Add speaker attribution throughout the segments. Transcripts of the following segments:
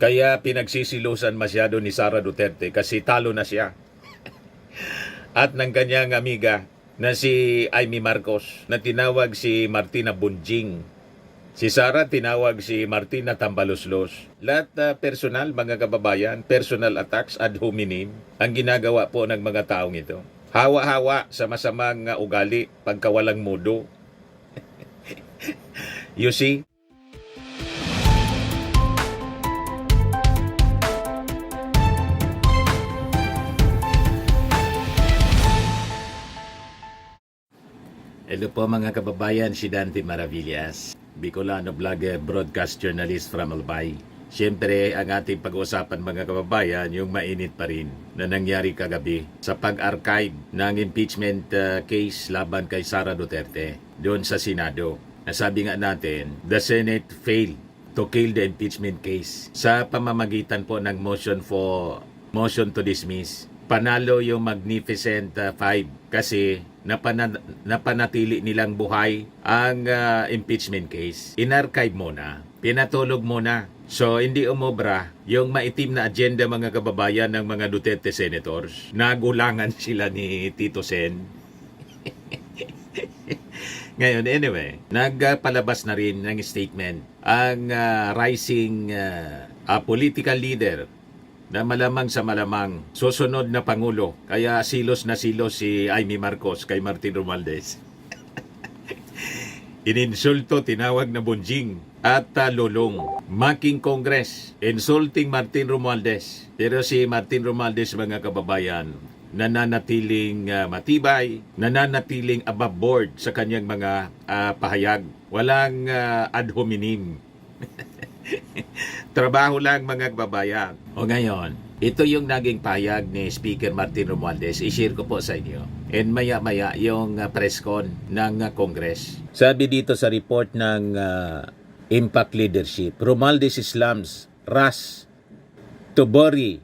Speaker 1: Kaya pinagsisilusan masyado ni Sara Duterte kasi talo na siya. At ng kanyang amiga na si Amy Marcos na tinawag si Martina Bunjing. Si Sara tinawag si Martina Tambaloslos. Lahat personal, mga kababayan, personal attacks ad hominem ang ginagawa po ng mga taong ito. Hawa-hawa sa masamang ugali, pagkawalang mudo. You see? Hello po mga kababayan, si Dante Maravillas, Bicolano vlogger, broadcast journalist from Albay. Siyempre, ang ating pag-uusapan mga kababayan, yung mainit pa rin na nangyari kagabi sa pag-archive ng impeachment case laban kay Sara Duterte doon sa Senado. Sabi nga natin, the Senate failed to kill the impeachment case sa pamamagitan po ng motion to dismiss. Panalo yung Magnificent Five kasi napanatili nilang buhay ang impeachment case. Inarchive muna, pinatulog muna. So hindi umobra yung maitim na agenda mga kababayan ng mga Duterte senators. Nagulangan sila ni Tito Sen. Ngayon, anyway, nagpalabas na rin ng statement ang rising political leader na malamang sa malamang susunod na Pangulo. Kaya silos na silos si Amy Marcos kay Martin Romualdez. Ininsulto, tinawag na bunjing at lulong. Mocking Congress, insulting Martin Romualdez. Pero si Martin Romualdez mga kababayan, nananatiling matibay, nananatiling above board sa kanyang mga pahayag. Walang ad hominem. Trabaho lang mga kababayan. O ngayon, ito yung naging pahayag ni Speaker Martin Romualdez. I-share ko po sa inyo. And maya-maya yung press con ng Congress. Sabi dito sa report ng Impact Leadership, Romualdez slams Ras to bury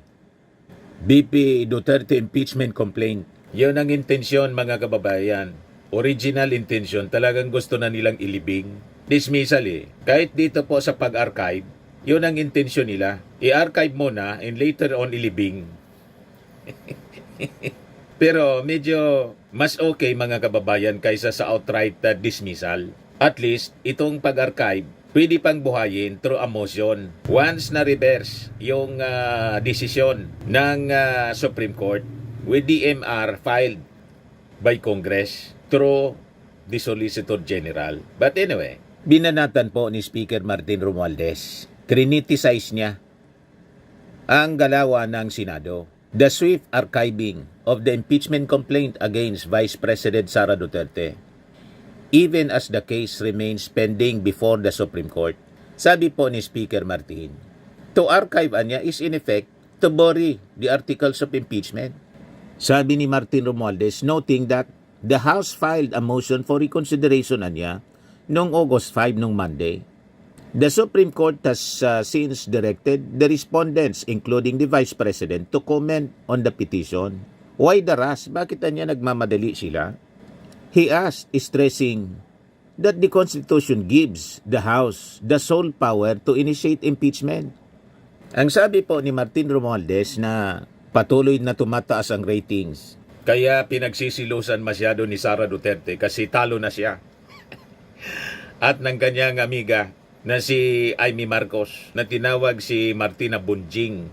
Speaker 1: BP Duterte impeachment complaint. Yun ang intensyon mga kababayan. Original intention, talagang gusto na nilang ilibing. Dismissal Kahit dito po sa pag-archive, yun ang intensyon nila. I-archive muna and later on ilibing. Pero medyo mas okay mga kababayan kaysa sa outright dismissal. At least, itong pag-archive, pwede pang buhayin through a motion. Once na reverse yung desisyon ng Supreme Court with DMR filed by Congress through the Solicitor General. But anyway, binanatan po ni Speaker Martin Romualdez. Criticize niya ang galawan ng Senado. The swift archiving of the impeachment complaint against Vice President Sara Duterte, even as the case remains pending before the Supreme Court. Sabi po ni Speaker Martin, to archive niya is in effect to bury the articles of impeachment. Sabi ni Martin Romualdez, noting that the House filed a motion for reconsideration niya noong August 5 nung Monday. The Supreme Court has since directed the respondents, including the Vice President, to comment on the petition. Why the rush? Bakit niya nagmamadali sila? He asked, stressing that the Constitution gives the House the sole power to initiate impeachment. Ang sabi po ni Martin Romualdez na patuloy na tumataas ang ratings. Kaya pinagsisilusan masyado ni Sara Duterte kasi talo na siya. At ng kanyang amiga na si Amy Marcos na tinawag si Martina Bunjing.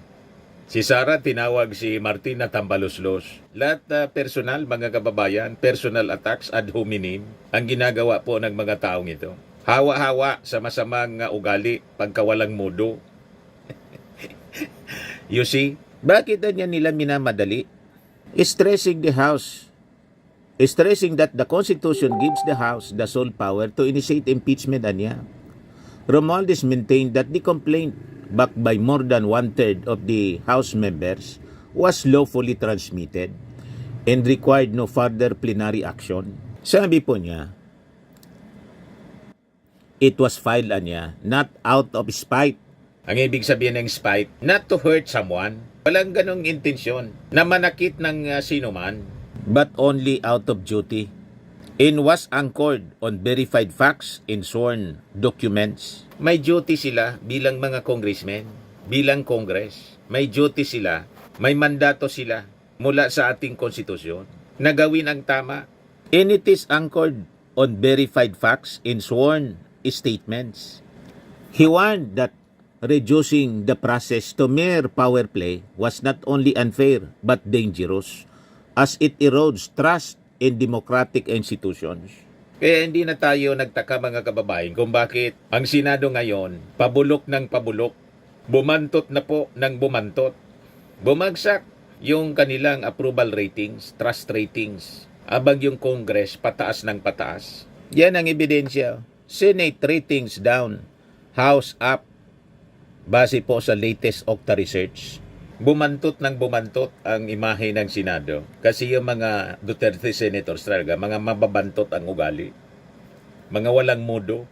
Speaker 1: Si Sara tinawag si Martina Tambaloslos. Lahat personal mga kababayan, personal attacks ad hominem ang ginagawa po ng mga taong ito. Hawa-hawa sa masamang ugali, pagkawalang mudo. You see? Bakit niya nila minamadali? Stressing the House. Stressing that the Constitution gives the House the sole power to initiate impeachment niya. Romualdez maintained that the complaint, backed by more than one-third of the House members, was lawfully transmitted and required no further plenary action. Sabi po niya, it was filed niya not out of spite. Ang ibig sabihin ng spite, not to hurt someone. Walang ganong intensyon na manakit ng sino man, but only out of duty. And was anchored on verified facts and sworn documents. May duty sila bilang mga congressmen. bilang Congress. May duty sila, may mandato sila mula sa ating konstitusyon na gawin ang tama. And it is anchored on verified facts in sworn statements. He warned that reducing the process to mere power play was not only unfair but dangerous as it erodes trust in democratic institutions. Kaya hindi na tayo nagtaka mga kababayan kung bakit ang Senado ngayon pabulok ng pabulok, bumantot na po ng bumantot. Bumagsak yung kanilang approval ratings, trust ratings, abang yung Congress pataas ng pataas. Yan ang ebidensya. Senate ratings down, House up. Base po sa latest Okta research, bumantot ng bumantot ang imahe ng Senado. Kasi yung mga Duterte senators talaga, mga mababantot ang ugali. Mga walang modo.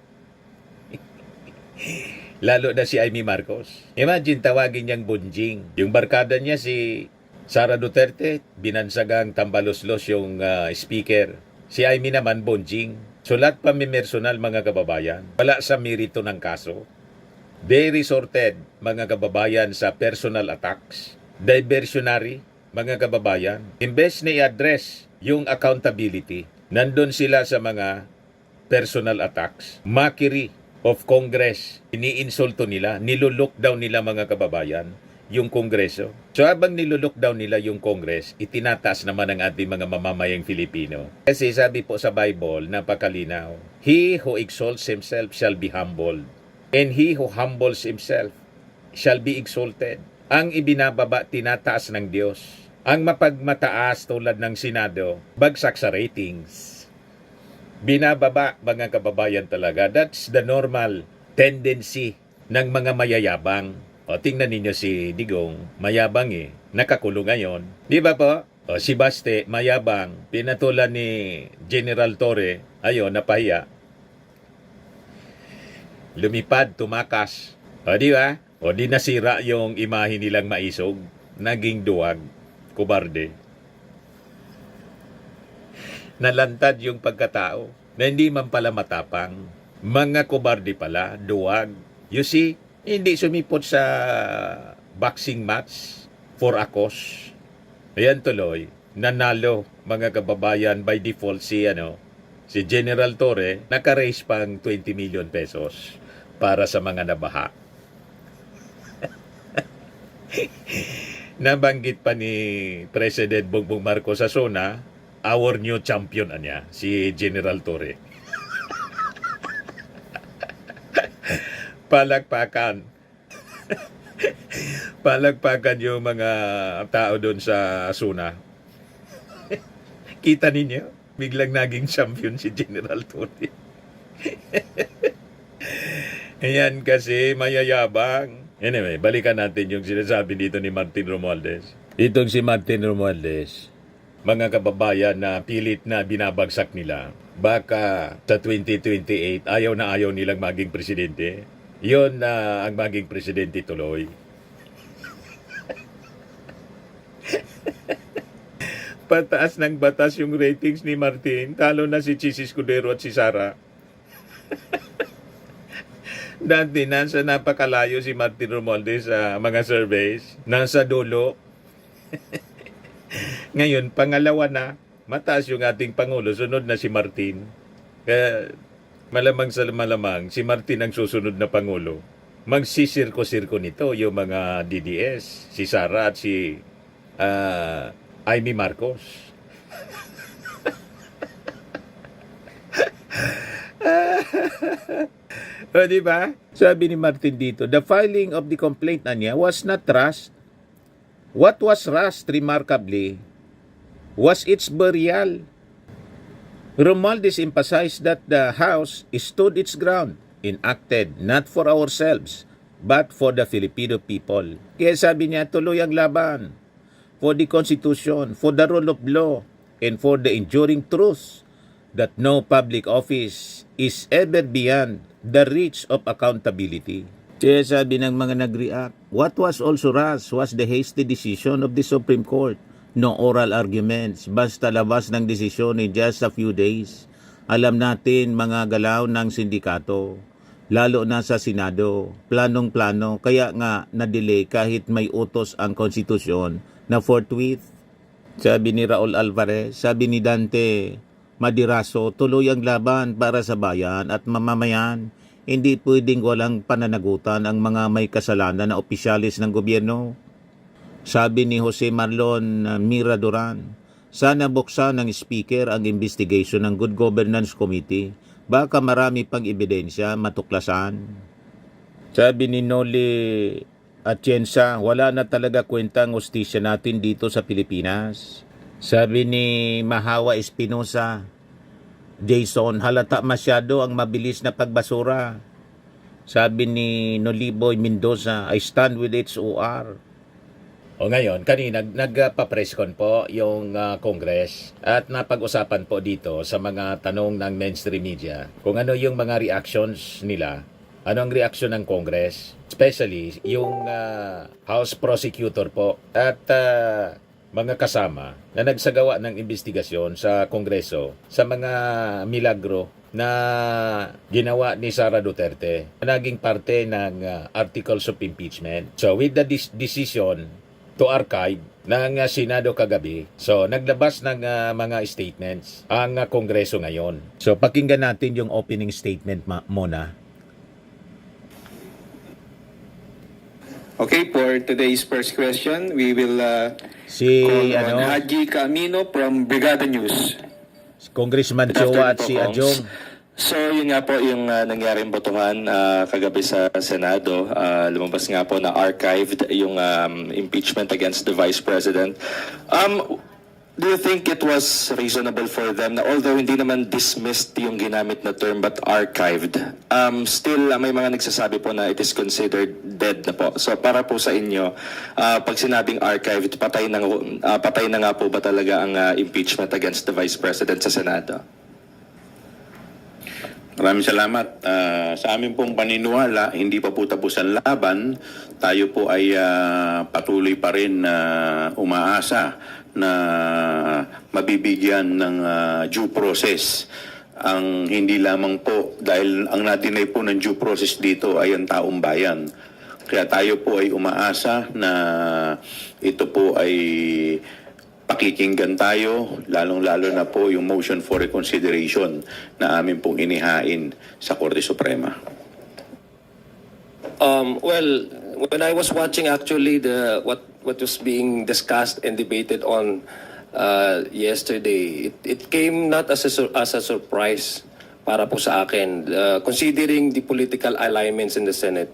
Speaker 1: Lalo na si Amy Marcos. Imagine tawagin niyang bunjing. Yung barkada niya si Sara Duterte, binansagang tambaloslos yung speaker. Si Amy naman bunjing. Sulat pamimersonal mga kababayan. Wala sa merito ng kaso. They resorted, mga kababayan, sa personal attacks. Diversionary, mga kababayan. Imbes na i-address yung accountability, nandun sila sa mga personal attacks. Mockery of Congress. Iniinsulto nila, nilolockdown nila mga kababayan yung Kongreso. So habang nilolockdown nila yung Congress, itinataas naman ang ating mga mamamayang Filipino. Kasi sabi po sa Bible, napakalinaw, He who exalts himself shall be humbled. And he who humbles himself shall be exalted. Ang ibinababa, tinataas ng Diyos. Ang mapagmataas tulad ng Senado, bagsak sa ratings. Binababa, mga kababayan talaga. That's the normal tendency ng mga mayayabang. O, tingnan ninyo si Digong, mayabang nakakulong ngayon. Di ba po? O, si Baste, mayabang, pinatulan ni General Torre, ayun, napahiya. Lumipad, tumakas. O di ba? O di nasira yung imahe nilang maisog. Naging duwag, kubarde. Nalantad yung pagkatao na hindi man pala matapang. Mga kubarde pala, duwag. You see, hindi sumipot sa boxing match for a cause. Ayan tuloy, nanalo mga kababayan by default si General Torre, naka-raise pang 20 million pesos para sa mga nabaha. Nabanggit pa ni President Bongbong Marcos sa SONA, our new champion niya, si General Torre. Palagpakan. Palagpakan yung mga tao doon sa SONA. Kita ninyo, biglang naging champion si General Torre. Ayan kasi mayayabang. Anyway, balikan natin yung sinasabi dito ni Martin Romualdez. Itong si Martin Romualdez, mga kababayan na pilit na binabagsak nila, baka sa 2028 ayaw na ayaw nilang maging presidente. Yun na ang maging presidente tuloy. Pataas ng batas yung ratings ni Martin, talo na si Chis Escudero at si Sara. Dati nasa napakalayo si Martin Romualdez sa mga surveys. Nasa dulo. Ngayon, pangalawa na. Mataas yung ating Pangulo. Sunod na si Martin. Kaya malamang sa malamang, si Martin ang susunod na Pangulo. Magsisirko-sirko nito yung mga DDS. Si Sara at si Amy Marcos. O, diba? Sabi ni Martin dito, the filing of the complaint niya was not rushed. What was rushed, remarkably, was its burial. Romualdez emphasized that the House stood its ground, enacted not for ourselves, but for the Filipino people. Kaya sabi niya, tuloy ang laban for the Constitution, for the rule of law, and for the enduring truth that no public office is ever beyond the reach of accountability. Kaya sabi ng mga nag-react, what was also rushed was the hasty decision of the Supreme Court. No oral arguments, basta labas ng desisyon in just a few days. Alam natin mga galaw ng sindikato.
Speaker 2: lalo na sa Senado. Planong-plano, kaya nga na-delay kahit may utos ang konstitusyon na forthwith. Sabi ni Raul Alvarez, sabi ni Dante Madiraso, tuloy ang laban para sa bayan at mamamayan. Hindi pwedeng walang pananagutan ang mga may kasalanan na opisyalis ng gobyerno. Sabi ni Jose Marlon Miraduran, sana buksan ng speaker ang investigation ng Good Governance Committee. Baka marami pang ebidensya matuklasan. Sabi ni Noli Atienza, wala na talaga kwenta ang hustisya natin dito sa Pilipinas. Sabi ni Mahawa Espinosa, Jason, halata masyado ang mabilis na pagbasura. Sabi ni Noliboy Mendoza, I stand with HOR. O ngayon, kanina nagpa-press con po yung Congress at napag-usapan po dito sa mga tanong ng mainstream media kung ano yung mga reactions nila. Ano ang reaksyon ng Congress? Especially yung House Prosecutor po at mga kasama na nagsagawa ng investigasyon sa Kongreso sa mga milagro na ginawa ni Sara Duterte na naging parte ng Articles of Impeachment. So with the decision to archive ng Senado kagabi, so naglabas ng mga statements ang Kongreso ngayon. So pakinggan natin yung opening statement muna.
Speaker 3: Okay, for today's first question, we will call on Haji Camino from Brigada News.
Speaker 2: Congressman Chua at si Ajong.
Speaker 4: So yun nga po yung nangyaring botohan kagabi sa Senado. Lumabas nga po na archived yung impeachment against the Vice President. Do you think it was reasonable for them na although hindi naman dismissed yung ginamit na term but archived, still may mga nagsasabi po na it is considered dead na po. So para po sa inyo, pag sinabing archived, patay na nga po ba talaga ang impeachment against the Vice President sa Senado?
Speaker 5: Maraming salamat. Sa amin pong paniniwala, hindi pa po tapos ang laban. Tayo po ay patuloy pa rin umaasa na mabibigyan ng due process. Ang hindi lamang po, dahil ang na-deny po ng due process dito ay ang taong bayan. Kaya tayo po ay umaasa na ito po ay pakikinggan tayo, lalong-lalo na po yung motion for reconsideration na amin pong inihain sa Korte Suprema.
Speaker 6: Well, when I was watching actually what was being discussed and debated on yesterday, it came not as a surprise para po sa akin, considering the political alignments in the Senate.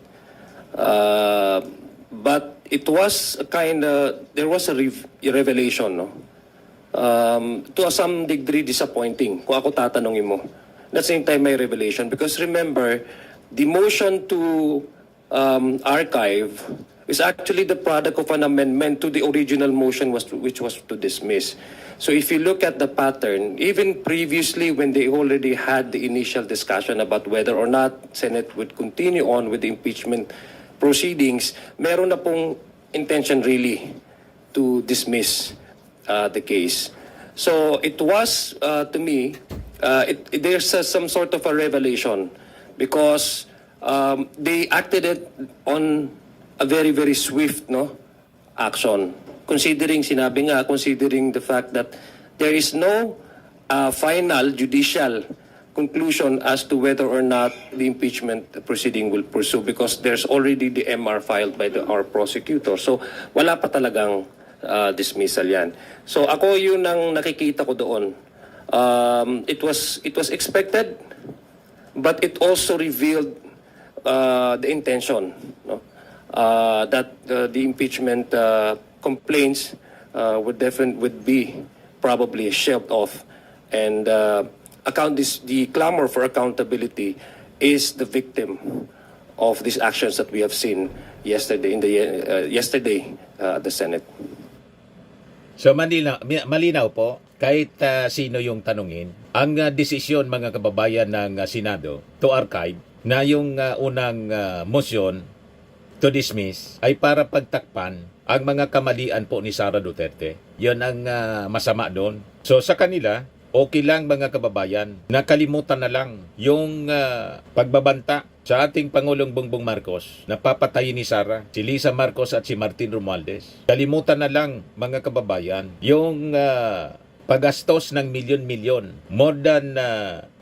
Speaker 6: But it was there was a revelation, no? To some degree disappointing, kung ako tatanungin mo. At the same time, may revelation. Because remember, the motion to archive is actually the product of an amendment to the original motion which was to dismiss. So if you look at the pattern, even previously when they already had the initial discussion about whether or not Senate would continue on with the impeachment proceedings, meron na pong intention really to dismiss the case. So it was, to me, there's some sort of a revelation because they acted it on a very, very swift action. Considering the fact that there is no final judicial conclusion as to whether or not the impeachment proceeding will pursue because there's already the MR filed by our prosecutor. So wala pa talagang dismissal yan. So ako yun ang nakikita ko doon. It was expected, but it also revealed the intention, no? That the impeachment complaints would be probably shelved off, and the clamor for accountability is the victim of these actions that we have seen yesterday in the Senate.
Speaker 1: So malinaw po, kahit sino yung tanungin, ang desisyon mga kababayan ng Senado to archive na yung unang motion to dismiss ay para pagtakpan ang mga kamalian po ni Sara Duterte. Yun ang masama doon. So sa kanila, okay lang mga kababayan, nakalimutan na lang yung pagbabanta sa ating Pangulong Bongbong Marcos na papatayin ni Sara, si Lisa Marcos at si Martin Romualdez. Kalimutan na lang mga kababayan yung pagastos ng milyon-milyon, more than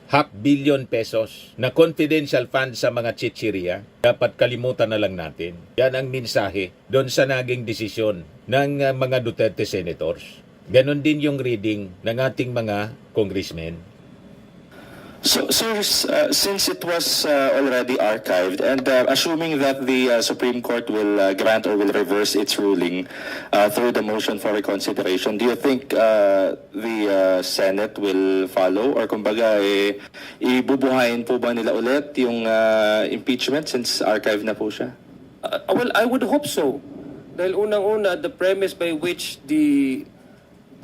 Speaker 1: half billion pesos na confidential fund sa mga chichirya. Dapat kalimutan na lang natin. Yan ang mensahe doon sa naging desisyon ng mga Duterte senators. Ganon din yung reading ng ating mga congressmen.
Speaker 4: So, sir, since it was already archived, and assuming that the Supreme Court will grant or will reverse its ruling through the motion for reconsideration, do you think the Senate will follow? Or kumbaga, ibubuhayin po ba nila ulit yung impeachment since archived na po siya?
Speaker 6: Well, I would hope so. Dahil unang-una, the premise by which the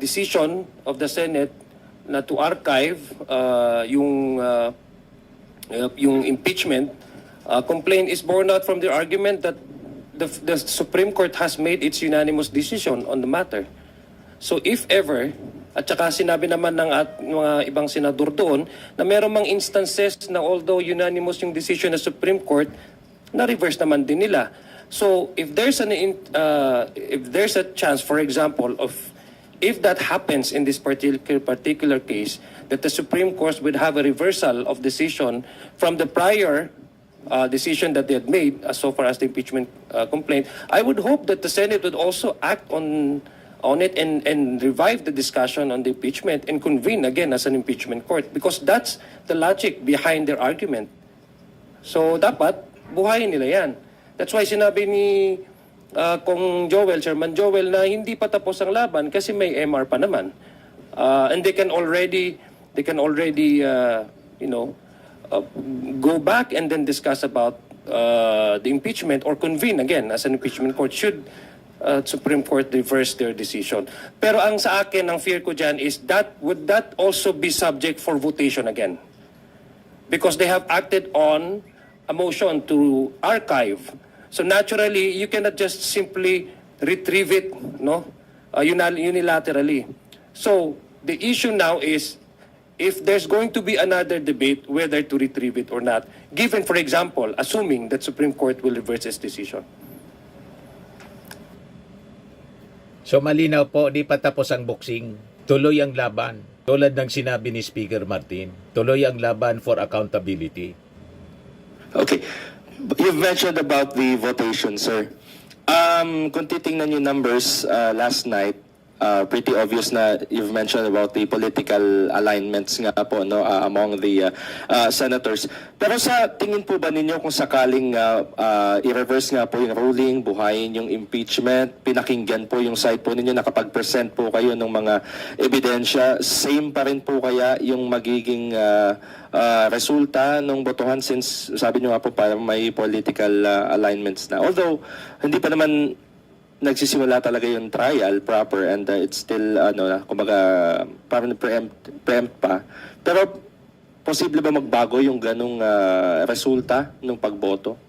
Speaker 6: decision of the Senate na to archive yung impeachment complaint is born out from the argument that the Supreme Court has made its unanimous decision on the matter. So if ever, at saka sinabi naman ng mga ibang senador doon na meron mang instances na although unanimous yung decision ng Supreme Court, na-reverse naman din nila. So if there's a chance, for example, if that happens in this particular case, that the Supreme Court would have a reversal of decision from the prior decision that they had made so far as the impeachment complaint, I would hope that the Senate would also act on it and revive the discussion on the impeachment and convene again as an impeachment court, because that's the logic behind their argument. So dapat buhayin nila yan. That's why sinabi ni Kung Joel, Chairman Joel, na hindi pa tapos ang laban kasi may MR pa naman. And they can already go back and then discuss about the impeachment or convene again as an impeachment court should Supreme Court reverse their decision. Pero ang sa akin, ang fear ko dyan is would that also be subject for votation again? Because they have acted on a motion to archive. So naturally, you cannot just simply retrieve it, unilaterally. So the issue now is, if there's going to be another debate whether to retrieve it or not, given, for example, assuming that Supreme Court will reverse its decision.
Speaker 1: So malinaw po, di pa tapos ang boxing. Tuloy ang laban. Tulad ng sinabi ni Speaker Martin, tuloy ang laban for accountability.
Speaker 4: Okay. You've mentioned about the votation, sir. Kung titingnan yung numbers last night, pretty obvious na you've mentioned about the political alignments nga po among the senators. Pero sa tingin po ba ninyo kung sakaling i-reverse nga po yung ruling, buhayin yung impeachment, pinakinggan po yung side po ninyo, nakapag-present po kayo ng mga ebidensya, same pa rin po kaya yung magiging resulta ng botohan, since sabi nyo nga po parang may political alignments na. Although, hindi pa naman nagsisimula talaga yung trial proper and it's still, kumbaga, parang preempt pa. Pero, posible ba magbago yung ganong resulta ng pagboto?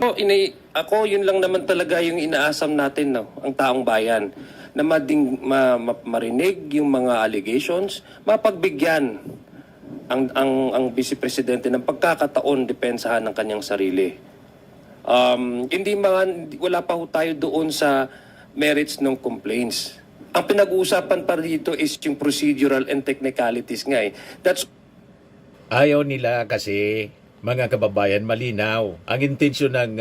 Speaker 6: Ako, yun lang naman talaga yung inaasam natin, ang taong bayan, na marinig yung mga allegations, mapagbigyan ang Vice Presidente ng pagkakataon depensahan ng kanyang sarili. Wala pa ho tayo doon sa merits ng complaints. Ang pinag-uusapan pa dito is yung procedural and technicalities nga eh.
Speaker 1: Ayaw nila kasi, mga kababayan, malinaw. Ang intensyon ng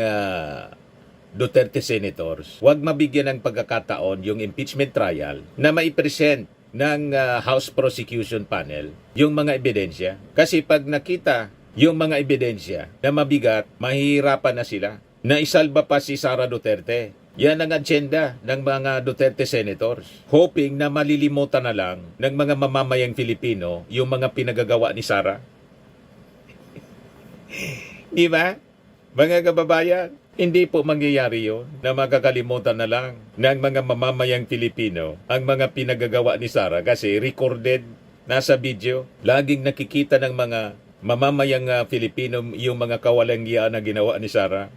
Speaker 1: Duterte senators, huwag mabigyan ng pagkakataon yung impeachment trial na maipresent ng House Prosecution Panel yung mga ebidensya. Kasi pag nakita yung mga ebidensya na mabigat, mahihirapan na sila na isalba pa si Sara Duterte. Yan ang agenda ng mga Duterte senators, hoping na malilimutan na lang ng mga mamamayang Filipino yung mga pinagagawa ni Sara. Di ba? Mga kababayan, hindi po mangyayari yun na makakalimutan na lang ng mga mamamayang Filipino ang mga pinagagawa ni Sara kasi recorded, nasa video, laging nakikita ng mga mamamayang Filipino yung mga kawalangyaan na ginawa ni Sara.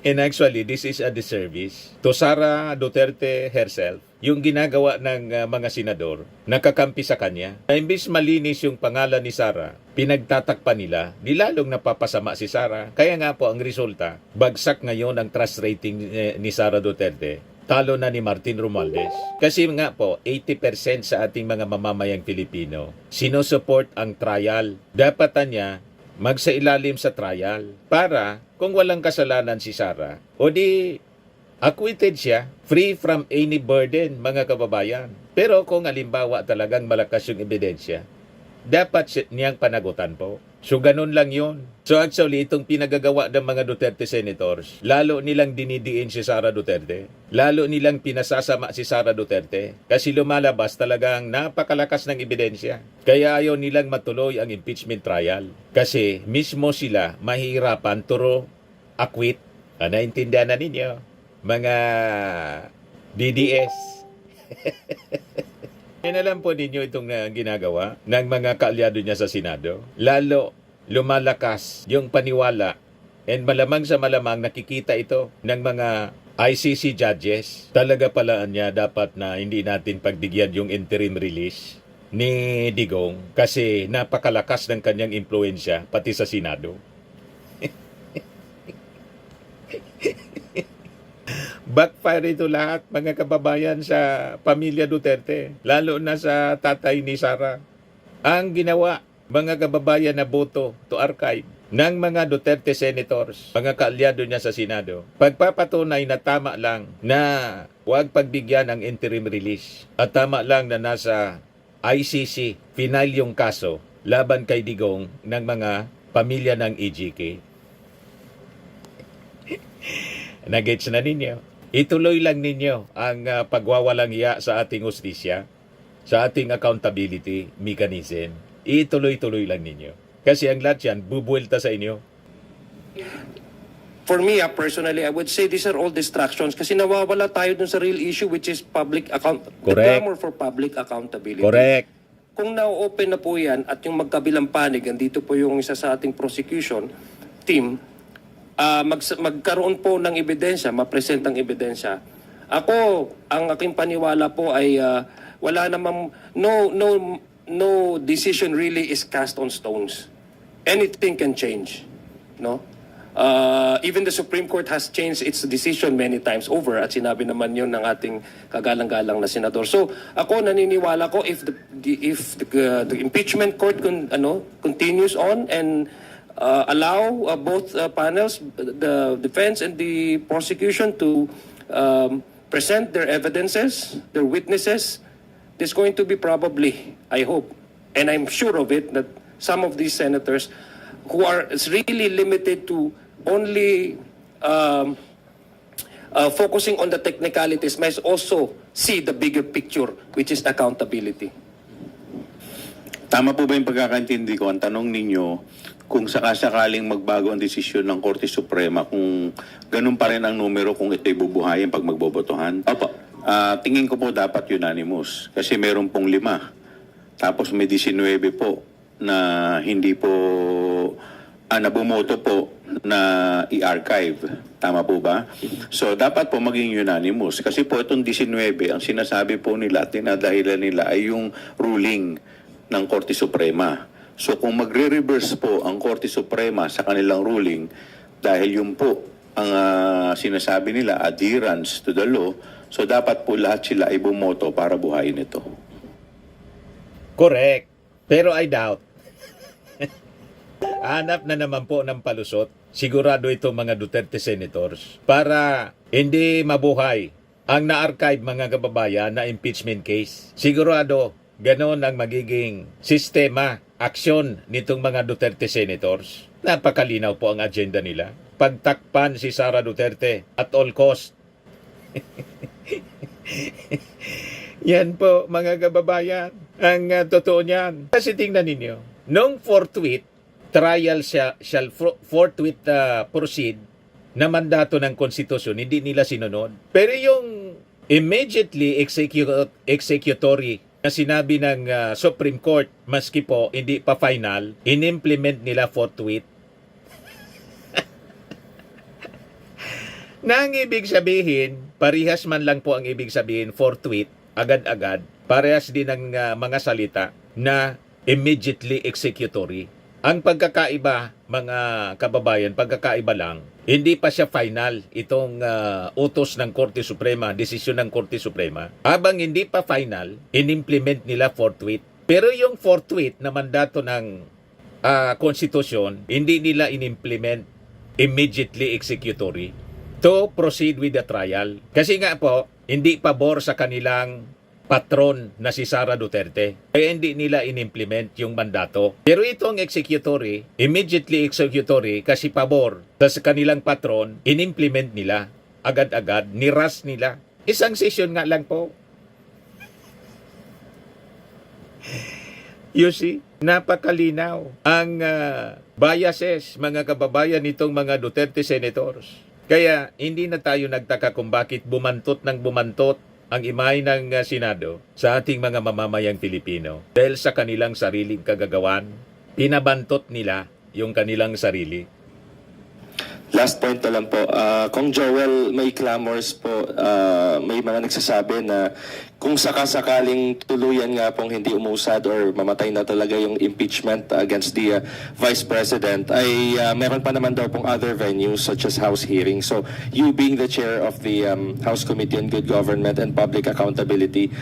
Speaker 1: And actually, this is a disservice to Sara Duterte herself yung ginagawa ng mga senador, nakakampi sa kanya. Imbis malinis yung pangalan ni Sara, pinagtatakpan nila, nilalong napapasama si Sara. Kaya nga po ang resulta, bagsak ngayon ang trust rating ni Sara Duterte. Talo na ni Martin Romualdez. Kasi nga po, 80% sa ating mga mamamayang Pilipino, sinusupport ang trial. Dapat niya magsailalim sa trial para kung walang kasalanan si Sara, o di acquitted siya, free from any burden, mga kababayan. Pero kung halimbawa talagang malakas yung ebidensya, dapat niyang panagutan po. So, ganun lang yun. So, actually, itong pinagagawa ng mga Duterte senators, lalo nilang dinidiin si Sara Duterte. Lalo nilang pinasasama si Sara Duterte. Kasi lumalabas talagang napakalakas ng ebidensya. Kaya ayaw nilang matuloy ang impeachment trial. Kasi mismo sila mahihirapan to acquit. Naintindihan na ninyo, mga DDS. Alam po ninyo itong ginagawa ng mga kaalyado niya sa Senado. Lalo lumalakas yung paniwala and malamang sa malamang nakikita ito ng mga ICC judges. Talaga pala niya dapat na hindi natin pagbigyan yung interim release ni Digong kasi napakalakas ng kanyang impluensya pati sa Senado. Backfire ito lahat, mga kababayan, sa pamilya Duterte, lalo na sa tatay ni Sara. Ang ginawa, mga kababayan, na boto to archive ng mga Duterte senators, mga kaalyado niya sa Senado, pagpapatunay na tama lang na huwag pagbigyan ng interim release at tama lang na nasa ICC final yung kaso laban kay Digong ng mga pamilya ng EJK. Nagets na ninyo? Ituloy lang ninyo ang pagwawalang hiya sa ating hustisya, sa ating accountability mechanism. Ituloy-tuloy lang ninyo. Kasi ang lahat yan, bubuelta sa inyo.
Speaker 6: For me, personally, I would say these are all distractions kasi nawawala tayo dun sa real issue which is public account. The
Speaker 1: Correct.
Speaker 6: clamor for public accountability.
Speaker 1: Correct.
Speaker 6: Kung na-open na po yan at yung magkabilang panig, andito po yung isa sa ating prosecution team, magkaroon po ng ebidensya, mapresent ang ebidensya. Ako, ang aking paniwala po ay wala namang, no decision really is cast on stones. Anything can change. No? Even the Supreme Court has changed its decision many times over at sinabi naman yun ng ating kagalang-galang na senador. So ako naniniwala ko if the impeachment court continues on and allow both panels, the defense and the prosecution to present their evidences, their witnesses, there's going to be probably, I hope, and I'm sure of it, that some of these senators who are really limited to only focusing on the technicalities must also see the bigger picture, which is accountability.
Speaker 5: Tama po ba yung pagkakaintindi ko? Ang tanong ninyo, kung sakasakaling magbago ang desisyon ng Korte Suprema, kung ganun pa rin ang numero kung ito'y bubuhayin pag magbobotohan?
Speaker 6: Opo.
Speaker 5: Tingin ko po dapat unanimous. Kasi meron pong 5. Tapos may 19 po na hindi po nabumoto po na i-archive. Tama po ba? So, dapat po maging unanimous. Kasi po itong 19, ang sinasabi po nila, tinadahilan nila ay yung ruling ng Korte Suprema. So, kung magre-reverse po ang Korte Suprema sa kanilang ruling, dahil yun po ang sinasabi nila, adherence to the law, so dapat po lahat sila ay bumoto para buhayin ito.
Speaker 1: Correct. Pero I doubt. Hanap na naman po ng palusot, sigurado itong mga Duterte senators, para hindi mabuhay ang na-archive, mga kababayan, na impeachment case. Sigurado, ganon ang magiging sistema, aksyon nitong mga Duterte senators. Napakalinaw po ang agenda nila. Pagtakpan si Sara Duterte at all cost. Yan po, mga kababayan, ang totoo niyan. Kasi tingnan ninyo, nung forthwith, trial shall forthwith proceed na mandato ng konstitusyon, hindi nila sinunod. Pero yung immediately executory na sinabi ng Supreme Court, maski po hindi pa final, in-implement nila forthwith. Na ang ibig sabihin, parehas man lang po ang ibig sabihin forthwith, agad-agad, parehas din ang mga salita na immediately executory. Ang pagkakaiba, mga kababayan, pagkakaiba lang, hindi pa siya final itong utos ng Korte Suprema, desisyon ng Korte Suprema. Habang hindi pa final, inimplement nila forthwith. Pero yung forthwith na mandato ng konstitusyon, hindi nila inimplement immediately executory to proceed with the trial. Kasi nga po, hindi pabor sa kanilang patron na si Sara Duterte. Kaya hindi nila inimplement yung mandato. Pero itong executory, immediately executory, kasi pabor sa kanilang patron, inimplement nila. Agad-agad, niras nila. Isang session nga lang po. You see, napakalinaw ang biases, mga kababayan, nitong mga Duterte senators. Kaya hindi na tayo nagtaka kung bakit bumantot ng bumantot ang imahe ng Senado sa ating mga mamamayang Pilipino. Dahil sa kanilang sariling kagagawan, pinabantot nila yung kanilang sarili.
Speaker 4: Last point na lang po, Kung Joel, may clamors po, may mga nagsasabi na kung sakasakaling tuluyan nga pong hindi umusad or mamatay na talaga yung impeachment against the Vice President, ay meron pa naman daw pong other venues such as House hearings. So, you being the chair of the House Committee on Good Government and Public Accountability,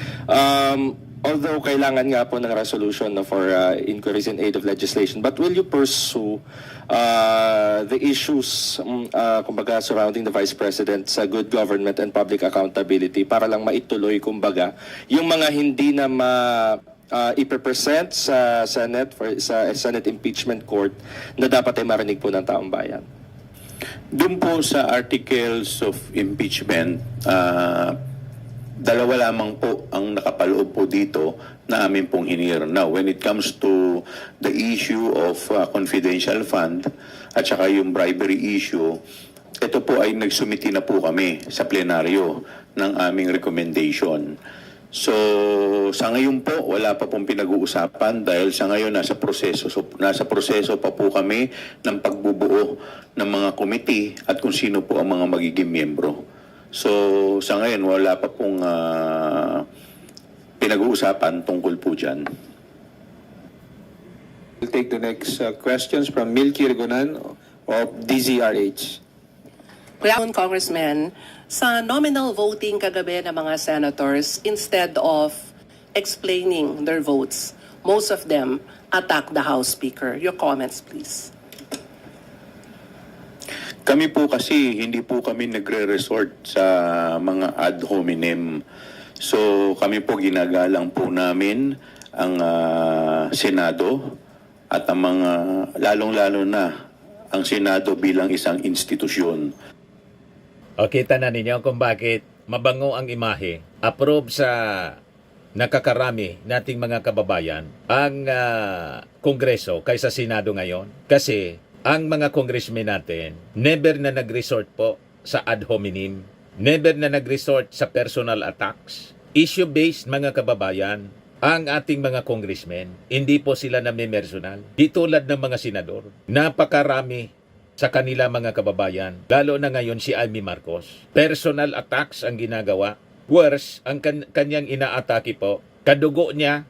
Speaker 4: although kailangan nga po ng resolution for inquiries in aid of legislation, but will you pursue the issues kumbaga surrounding the Vice President sa good government and public accountability para lang maituloy kumbaga yung mga hindi na ipe-present sa Senate sa Senate Impeachment Court na dapat ay marinig po ng taong bayan?
Speaker 5: Doon po sa articles of impeachment, dalawa lamang po ang nakapaloob po dito na amin pong hinir. Now, when it comes to the issue of confidential fund at saka yung bribery issue, ito po ay nagsumiti na po kami sa plenaryo ng aming recommendation. So, sa ngayon po, wala pa pong pinag-uusapan dahil sa ngayon nasa proseso. So, nasa proseso pa po kami ng pagbubuo ng mga committee at kung sino po ang mga magiging miyembro. So, sa ngayon, wala pa pong pinag-uusapan tungkol po dyan.
Speaker 3: We'll take the next questions from Milky Regonan of DZRH.
Speaker 7: Good afternoon, Congressman. Sa nominal voting kagabi ng mga senators, instead of explaining their votes, most of them attack the House Speaker. Your comments, please.
Speaker 5: Kami po kasi, hindi po kami nagre-resort sa mga ad hominem. So kami po ginagalang po namin ang Senado at ang mga, lalong-lalo na ang Senado bilang isang institusyon.
Speaker 1: O kita na ninyo kung bakit mabango ang imahe. Approve sa nakakarami nating mga kababayan ang Kongreso kaysa Senado ngayon. Kasi ang mga congressmen natin never na nag-resort po sa ad hominem. Never na nag-resort sa personal attacks. Issue-based mga kababayan ang ating mga congressmen. Hindi po sila namimersonal. Di tulad ng mga senador. Napakarami sa kanila mga kababayan. Lalo na ngayon si Amy Marcos. Personal attacks ang ginagawa. Worse, ang kanyang inaatake po. Kadugo niya,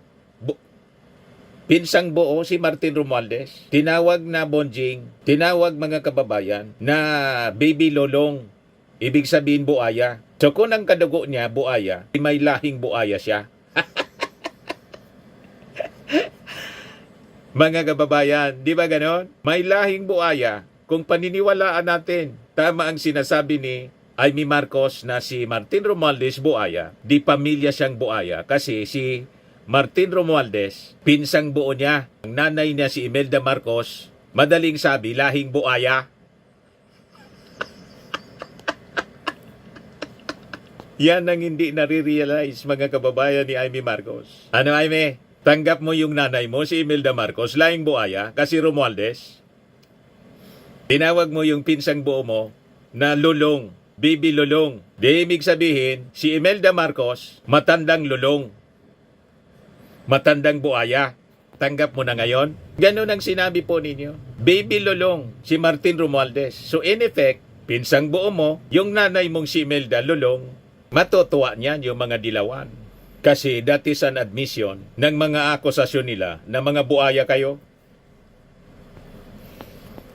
Speaker 1: pinsang buo si Martin Romualdez. Tinawag na bonjing, tinawag mga kababayan na baby lolong. Ibig sabihin buaya. So kung ang kadugo niya buaya, may lahing buaya siya. Mga kababayan, di ba ganon? May lahing buaya. Kung paniniwalaan natin, tama ang sinasabi ni Amy Marcos na si Martin Romualdez buaya, di pamilya siyang buaya kasi si Martin Romualdez, pinsang buo niya. Ang nanay niya si Imelda Marcos, madaling sabi, lahing buaya. Yan ang hindi nare-realize mga kababayan ni Amy Marcos. Ano Amy? Tanggap mo yung nanay mo, si Imelda Marcos, lahing buaya kasi Romualdez. Tinawag mo yung pinsang buo mo na lulong, baby lulong. Di ibig sabihin, si Imelda Marcos, matandang lulong. Matandang buaya. Tanggap mo na ngayon? Ganun ang sinabi po ninyo. Baby lulong, si Martin Romualdez. So in effect, pinsang buo mo, yung nanay mong si Imelda Lulong, matutuwa niyan yung mga dilawan. Kasi that is an admission ng mga akusasyon nila na mga buaya kayo.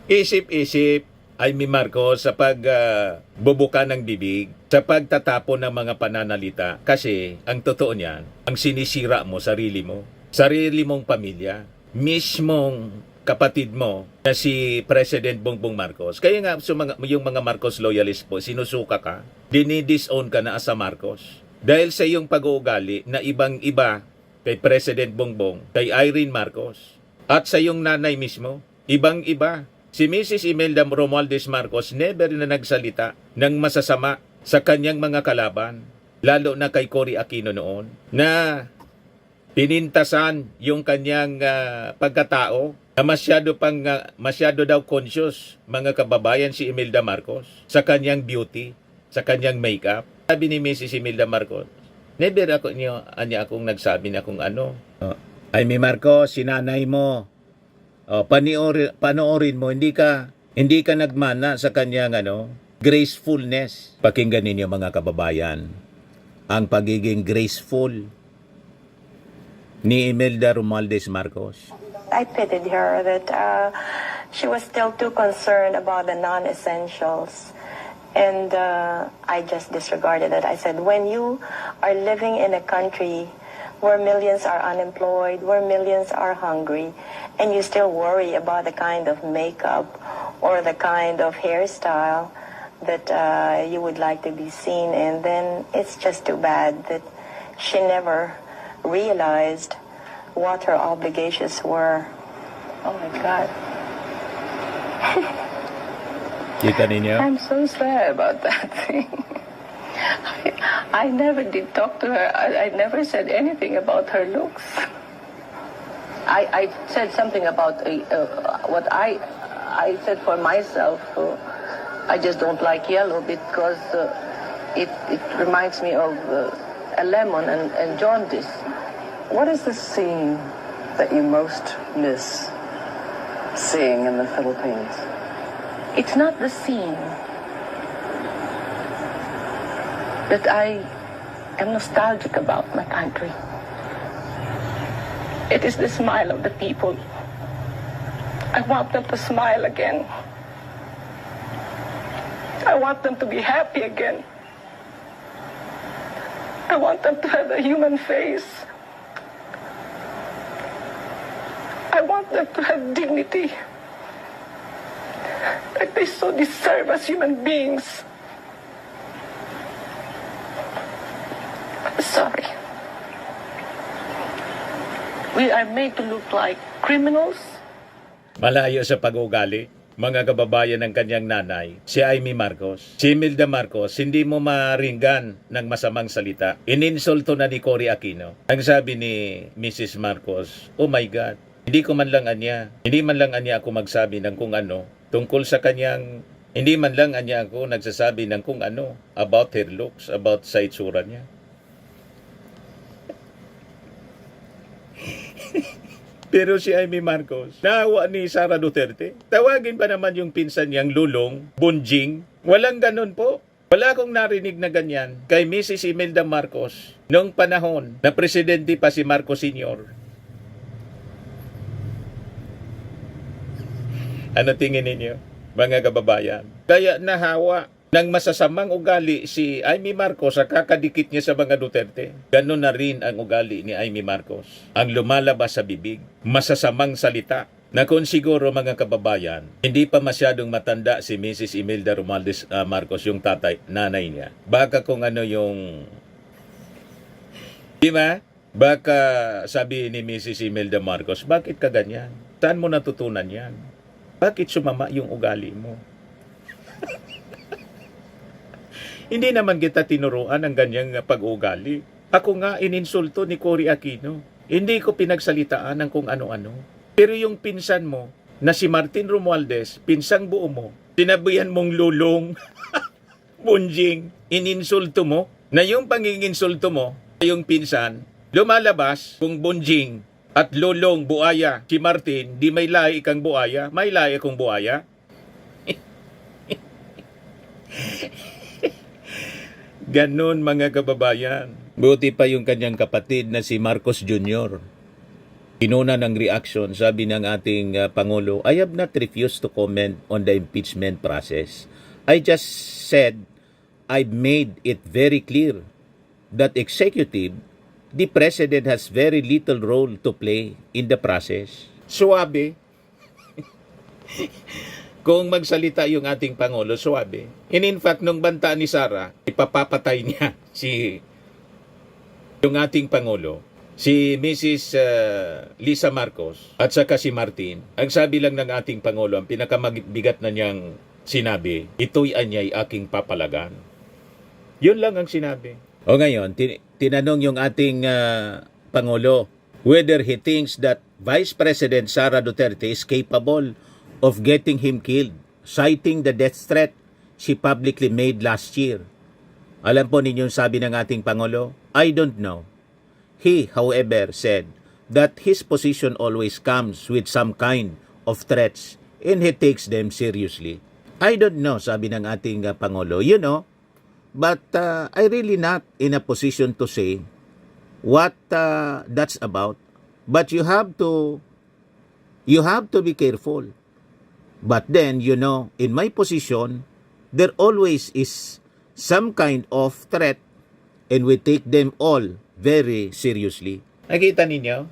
Speaker 1: Isip-isip, Amy Marcos, sa pagbubuka ng bibig, sa pagtatapon ng mga pananalita. Kasi ang totoo niyan, ang sinisira mo, sarili mong pamilya, mismong kapatid mo na si President Bongbong Marcos. Kaya nga yung mga Marcos loyalist po, sinusuka ka, dinidisown ka na as a Marcos. Dahil sa iyong pag-uugali na ibang-iba kay President Bongbong, kay Irene Marcos, at sa iyong nanay mismo, ibang-iba. Si Mrs. Imelda Romualdez Marcos never na nagsalita ng masasama sa kanyang mga kalaban, lalo na kay Cory Aquino noon, na pinintasan yung kanyang pagkatao, na masyado daw conscious mga kababayan si Imelda Marcos sa kanyang beauty, sa kanyang makeup. Sabi ni Mrs. Imelda Marcos, never anya akong nagsabi na kung ano. Amy Marcos, sinanay mo, panoorin mo, hindi ka nagmana sa kanyang gracefulness. Pakinggan ninyo mga kababayan, ang pagiging graceful ni Imelda Romualdez Marcos.
Speaker 8: I pitied her that she was still too concerned about the non-essentials. And I just disregarded it. I said, when you are living in a country where millions are unemployed, where millions are hungry, and you still worry about the kind of makeup or the kind of hairstyle that you would like to be seen in, then it's just too bad that she never realized what her obligations were. Oh my God.
Speaker 1: Kita ninyo?
Speaker 8: I'm so sad about that thing. I never did talk to her. I never said anything about her looks. I said something about what I said for myself. I just don't like yellow because it reminds me of a lemon and jaundice.
Speaker 9: What is the scene that you most miss seeing in the Philippines?
Speaker 8: It's not the scene that I am nostalgic about my country. It is the smile of the people. I want them to smile again. I want them to be happy again. I want them to have a human face. I want them to have dignity that they so deserve as human beings. Sorry. We are made to look like criminals.
Speaker 1: Malayo sa pag-ugali, mga kababayan ng kanyang nanay, si Amy Marcos. Si Imelda Marcos, hindi mo maringgan ng masamang salita. Ininsulto na ni Cory Aquino. Ang sabi ni Mrs. Marcos, oh my God, hindi man lang anya ako magsabi ng kung ano, tungkol sa kanyang, hindi man lang anya ako nagsasabi ng kung ano, about her looks, about sa itsura niya. Pero si Amy Marcos, naawa ni Sara Duterte. Tawagin pa naman yung pinsan niyang Lulong, Bunjing. Walang ganun po. Wala akong narinig na ganyan kay Mrs. Imelda Marcos noong panahon na presidente pa si Marcos Sr. Ano tingin ninyo, mga kababayan? Kaya nahawa ng masasamang ugali si Amy Marcos sa kakadikit niya sa mga Duterte. Ganon na rin ang ugali ni Amy Marcos. Ang lumalabas sa bibig, masasamang salita, na kung siguro mga kababayan, hindi pa masyadong matanda si Mrs. Imelda Romualdez Marcos, yung nanay niya. Baka kung ano yung... Di ba? Baka sabi ni Mrs. Imelda Marcos, bakit ka ganyan? Saan mo natutunan yan? Bakit sumama yung ugali mo? Hindi naman kita tinuruan ng ganyang pag-ugali. Ako nga ininsulto ni Cory Aquino. Hindi ko pinagsalitaan ng kung ano-ano. Pero yung pinsan mo, na si Martin Romualdez, pinsang buo mo, sinabihan mong Lulong, Bunjing, ininsulto mo, na yung panginginsulto mo, yung pinsan, lumalabas kung Bunjing at Lulong buaya, si Martin, di may lahi kang buaya, may lahi akong buaya. Ganon mga kababayan. Buti pa yung kanyang kapatid na si Marcos Jr. Inuna ng reaction, sabi ng ating Pangulo, I have not refused to comment on the impeachment process. I just said I've made it very clear that executive, the President has very little role to play in the process. Suwabe. Kung magsalita yung ating Pangulo, suwabe. And in fact, nung banta ni Sara, ipapapatay niya yung ating Pangulo, si Mrs. Lisa Marcos at saka si Martin. Ang sabi lang ng ating Pangulo, ang pinakamabigat na niyang sinabi, ito'y anyay aking papalagan. Yun lang ang sinabi. O ngayon, tinanong yung ating Pangulo whether he thinks that Vice President Sara Duterte is capable of getting him killed, citing the death threat she publicly made last year. Alam po ninyong sabi ng ating Pangulo, I don't know. He, however, said that his position always comes with some kind of threats and he takes them seriously. I don't know, sabi ng ating Pangulo. You know, but I really not in a position to say what that's about. But you have to be careful. But then, you know, in my position, there always is some kind of threat and we take them all very seriously. Nakita ninyo?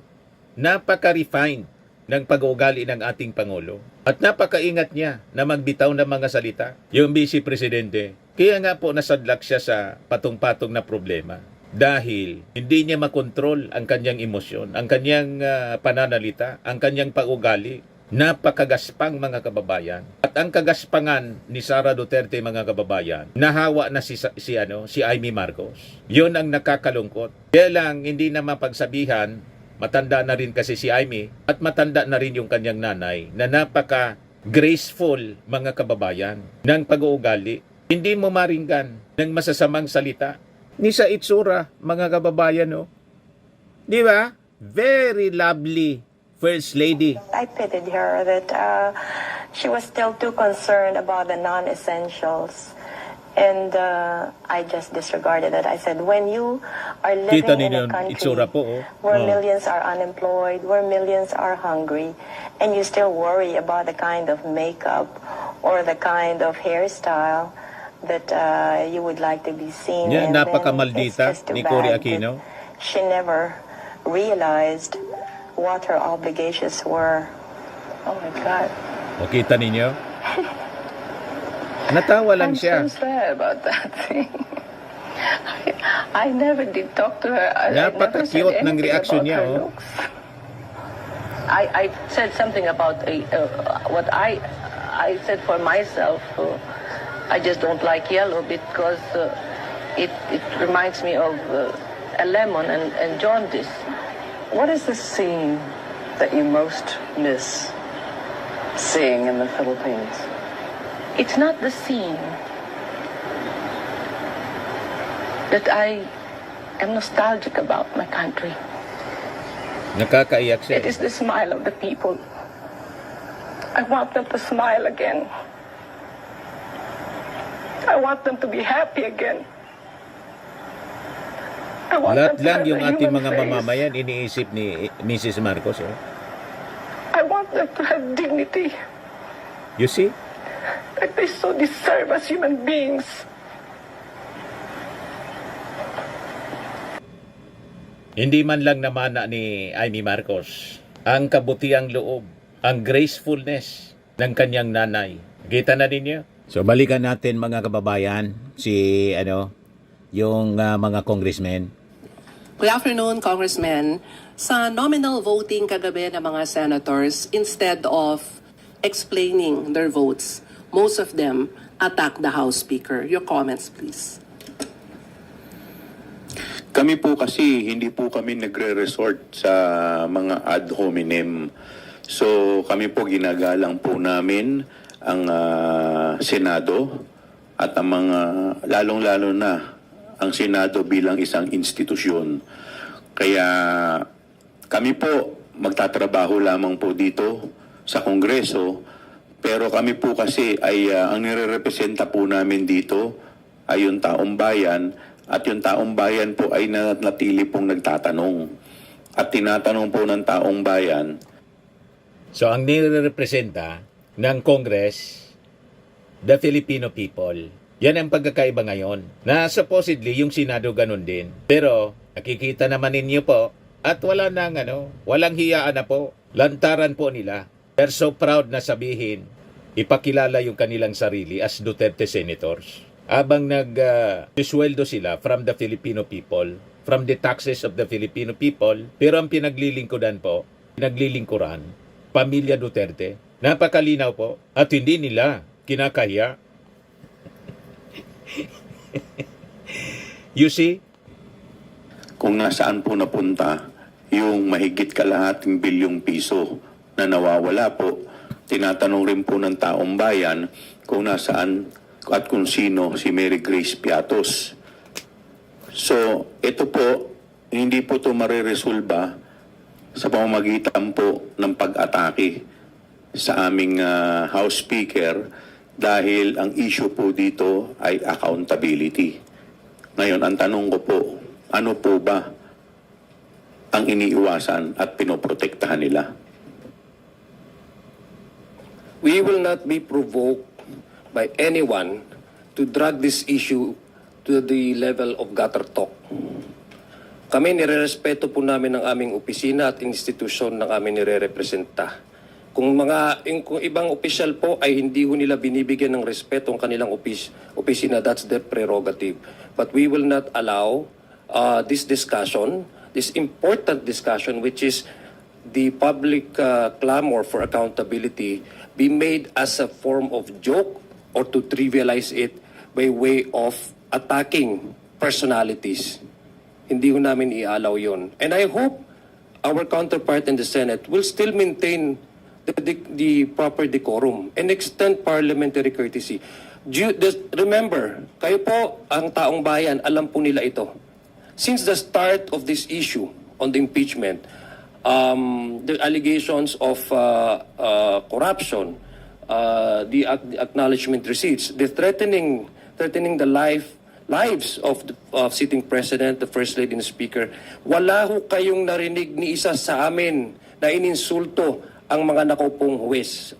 Speaker 1: Napaka-refined ng pag-uugali ng ating Pangulo. At napakaingat niya na magbitaw ng mga salita. Yung Vice Presidente. Kaya nga po nasadlak siya sa patong-patong na problema. Dahil hindi niya makontrol ang kanyang emosyon, ang kanyang pananalita, ang kanyang pag-ugali. Napakagaspang mga kababayan. At ang kagaspangan ni Sara Duterte mga kababayan, nahawa na si Amy Marcos. Yun ang nakakalungkot. Kaya lang hindi na mapagsabihan, matanda na rin kasi si Amy at matanda na rin yung kanyang nanay na napaka-graceful mga kababayan ng pag-uugali. Hindi mo maringgan ng masasamang salita. Ni sa itsura mga kababayan, no? Di ba? Very lovely First Lady.
Speaker 8: I pitied her that she was still too concerned about the non-essentials. And I just disregarded that. I said, when you are living
Speaker 1: Kita
Speaker 8: in
Speaker 1: ninyo
Speaker 8: a country
Speaker 1: itsura po, oh.
Speaker 8: where millions are unemployed, where millions are hungry, and you still worry about the kind of makeup or the kind of hairstyle that you would like to be seen
Speaker 1: Yeah,
Speaker 8: in, then
Speaker 1: napakamaldita
Speaker 8: it's just too
Speaker 1: ni Cory
Speaker 8: bad
Speaker 1: Aquino.
Speaker 8: that she never realized what her obligations were. Oh my God.
Speaker 1: O kita ninyo? Natawa lang
Speaker 9: I'm
Speaker 1: siya.
Speaker 9: so sad about that thing. I never did talk to her. I never said
Speaker 1: Napaka-cute ng
Speaker 9: anything
Speaker 1: reaction
Speaker 9: about
Speaker 1: niya,
Speaker 9: her
Speaker 1: oh.
Speaker 9: looks. I said something about what I said for myself. I just don't like yellow because it reminds me of a lemon and jaundice. What is the scene that you most miss seeing in the Philippines?
Speaker 10: It's not the scene that I am nostalgic about my country.
Speaker 1: Nakakaiyak
Speaker 10: It
Speaker 1: siya.
Speaker 10: is the smile of the people. I want them to smile again. I want them to be happy again. I want
Speaker 1: Lahat
Speaker 10: them to
Speaker 1: lang
Speaker 10: have
Speaker 1: yung
Speaker 10: a
Speaker 1: ating
Speaker 10: human
Speaker 1: mga
Speaker 10: face.
Speaker 1: mamamayan iniisip ni Mrs. Marcos. Oh.
Speaker 10: I want them to have dignity
Speaker 1: You see?
Speaker 10: that they so deserve as human beings.
Speaker 1: Hindi man lang namana ni Amy Marcos ang kabutiang loob, ang gracefulness ng kanyang nanay. Kita na ninyo? So balikan natin mga kababayan yung mga congressmen.
Speaker 7: Good afternoon, Congressman. Sa nominal voting kagabi ng mga senators, instead of explaining their votes, most of them attack the House Speaker. Your comments, please.
Speaker 5: Kami po kasi, hindi po kami nagre-resort sa mga ad hominem. So kami po ginagalang po namin ang Senado at ang mga lalong-lalo na ang Senado bilang isang institusyon. Kaya kami po magtatrabaho lamang po dito sa Kongreso, pero kami po kasi ay ang nire-representa po namin dito ay yung taong bayan at yung taong bayan po ay natili pong nagtatanong. At tinatanong po ng taong bayan,
Speaker 1: So ang nire-representa ng Congress, the Filipino people. Yan ang pagkakaiba ngayon. Na supposedly yung Senado ganun din. Pero nakikita naman ninyo po at wala nang walang hiyaan na po. Lantaran po nila. They're so proud na sabihin, ipakilala yung kanilang sarili as Duterte senators. Habang nag-sweldo sila from the Filipino people, from the taxes of the Filipino people, pero ang pinaglilingkuran, pamilya Duterte. Napakalinaw po. At hindi nila kinakahiya. You see?
Speaker 5: kung nasaan po napunta yung mahigit kalahating bilyong piso na nawawala po. Tinatanong rin po ng taong bayan kung nasaan at kung sino si Mary Grace Piatos. So, ito po, hindi po ito mariresolba sa pamamagitan po ng pag-atake sa aming House Speaker dahil ang issue po dito ay accountability. Ngayon, ang tanong ko po, ano po ba ang iniiwasan at pinoprotektahan nila?
Speaker 6: We will not be provoked by anyone to drag this issue to the level of gutter talk. Kami nirerespeto po namin ang aming opisina at institusyon ng aming nire-representa. Kung ibang opisyal po ay hindi ho nila binibigyan ng respeto ang kanilang opisina, that's their prerogative. But we will not allow this discussion, this important discussion, which is the public clamor for accountability, be made as a form of joke or to trivialize it by way of attacking personalities. Hindi ho namin i-allow yon. And I hope our counterpart in the Senate will still maintain the proper decorum and extend parliamentary courtesy. Remember, kayo po, ang taong bayan, alam po nila ito. Since the start of this issue on the impeachment, the allegations of corruption, the acknowledgement receipts, the threatening the lives of sitting president, the first lady and speaker, wala ho kayong narinig ni isa sa amin na ininsulto ang mga nakaupong huwes,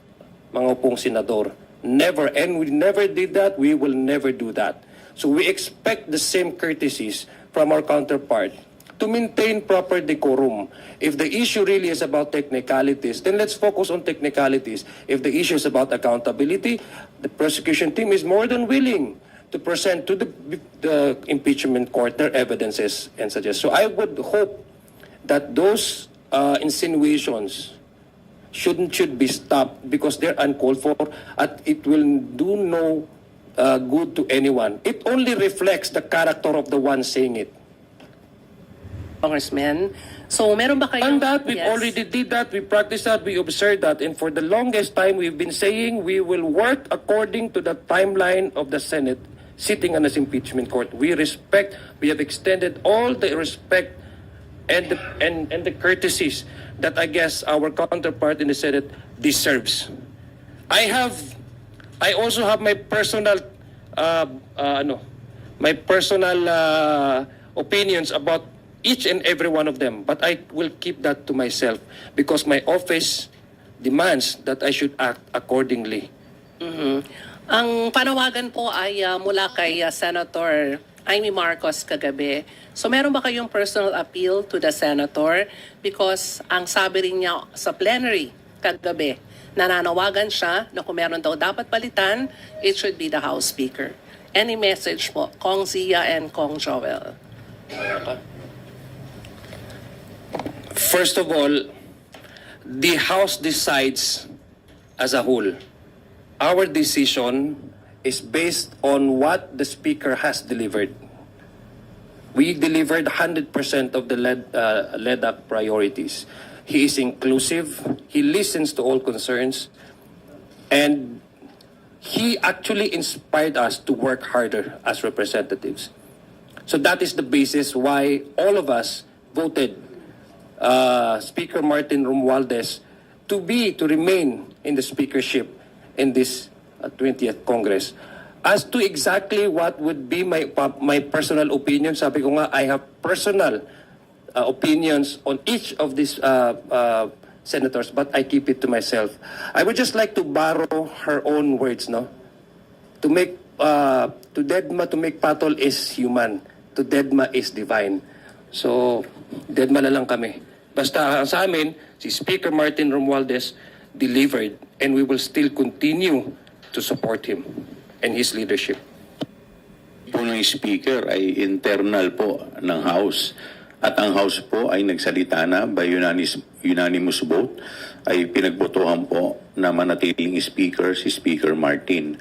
Speaker 6: mga upong senador. Never. And we never did that. We will never do that. So we expect the same courtesies from our counterpart to maintain proper decorum. If the issue really is about technicalities, then let's focus on technicalities. If the issue is about accountability, the prosecution team is more than willing to present to the impeachment court their evidences and suggest. So I would hope that those insinuations should be stopped because they're uncalled for at it will do no good to anyone. It only reflects the character of the one saying it.
Speaker 7: Congressman. So, meron ba kayong...
Speaker 6: And that, we've already did that, we practiced that, we observed that, and for the longest time, we've been saying we will work according to the timeline of the Senate sitting on this impeachment court. We have extended all the respect and the courtesies that I guess our counterpart in the Senate deserves. I also have my personal opinions about each and every one of them, but I will keep that to myself because my office demands that I should act accordingly.
Speaker 7: Ang panawagan po ay mula kay Senator Amy Marcos kagabi. So meron ba kayong personal appeal to the senator? Because ang sabi rin niya sa plenary kagabi, nananawagan siya na kung meron daw dapat palitan, it should be the House Speaker. Any message po, Kong Zia and Kong Joel?
Speaker 6: First of all, the House decides as a whole. Our decision is based on what the Speaker has delivered. We delivered 100% of the LEDAC priorities. He is inclusive, he listens to all concerns, and he actually inspired us to work harder as representatives. So that is the basis why all of us voted Speaker Martin Romualdez to remain in the speakership in this 20th Congress. As to exactly what would be my personal opinion, sabi ko nga, I have personal opinions on each of these senators, but I keep it to myself. I would just like to borrow her own words, no? To make Dedma, to make Patol is human, to Dedma is divine. So, Dedma na lang kami. Basta sa amin, si Speaker Martin Romualdez delivered, and we will still continue to support him and his leadership.
Speaker 5: Po ng speaker ay internal po ng House. At ang House po ay nagsalita na by unanimous vote ay pinagbotohan po na manatiling speaker si Speaker Martin.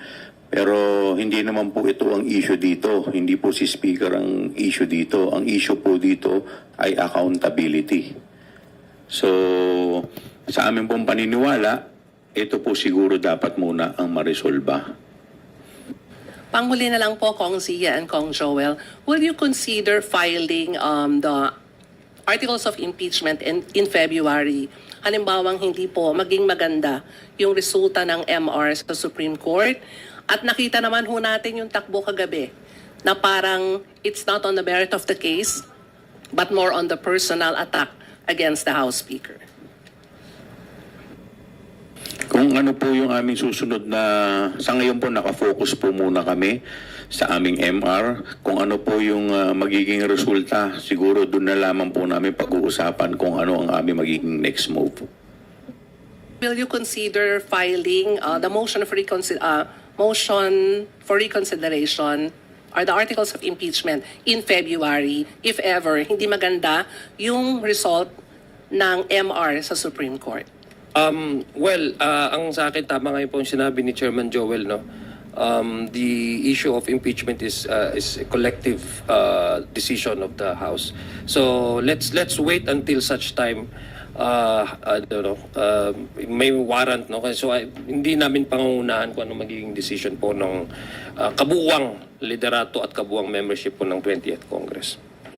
Speaker 5: Pero hindi naman po ito ang issue dito. Hindi po si speaker ang issue dito. Ang issue po dito ay accountability. So, sa aming pong paniniwala, ito po siguro dapat muna ang maresolba.
Speaker 7: Panghuli na lang po, Kong Zia and Kong Joel, will you consider filing the articles of impeachment in February? Halimbawang hindi po maging maganda yung resulta ng MR sa Supreme Court. At nakita naman ho natin yung takbo kagabi na parang it's not on the merit of the case, but more on the personal attack against the House Speaker.
Speaker 5: Kung ano po yung aming susunod na, sa ngayon po nakafocus po muna kami sa aming MR. Kung ano po yung magiging resulta, siguro doon na lamang po namin pag-uusapan kung ano ang aming magiging next move.
Speaker 7: Will you consider filing the motion for reconsideration or the articles of impeachment in February if ever hindi maganda yung result ng MR sa Supreme Court?
Speaker 6: Ang sa akin, tama nga po yung sinabi ni Chairman Joel, no? The issue of impeachment is a collective decision of the House. So let's wait until such time may warrant, no? So hindi namin pangungunahan kung ano magiging decision po ng kabuuang liderato at kabuuang membership po ng 20th Congress.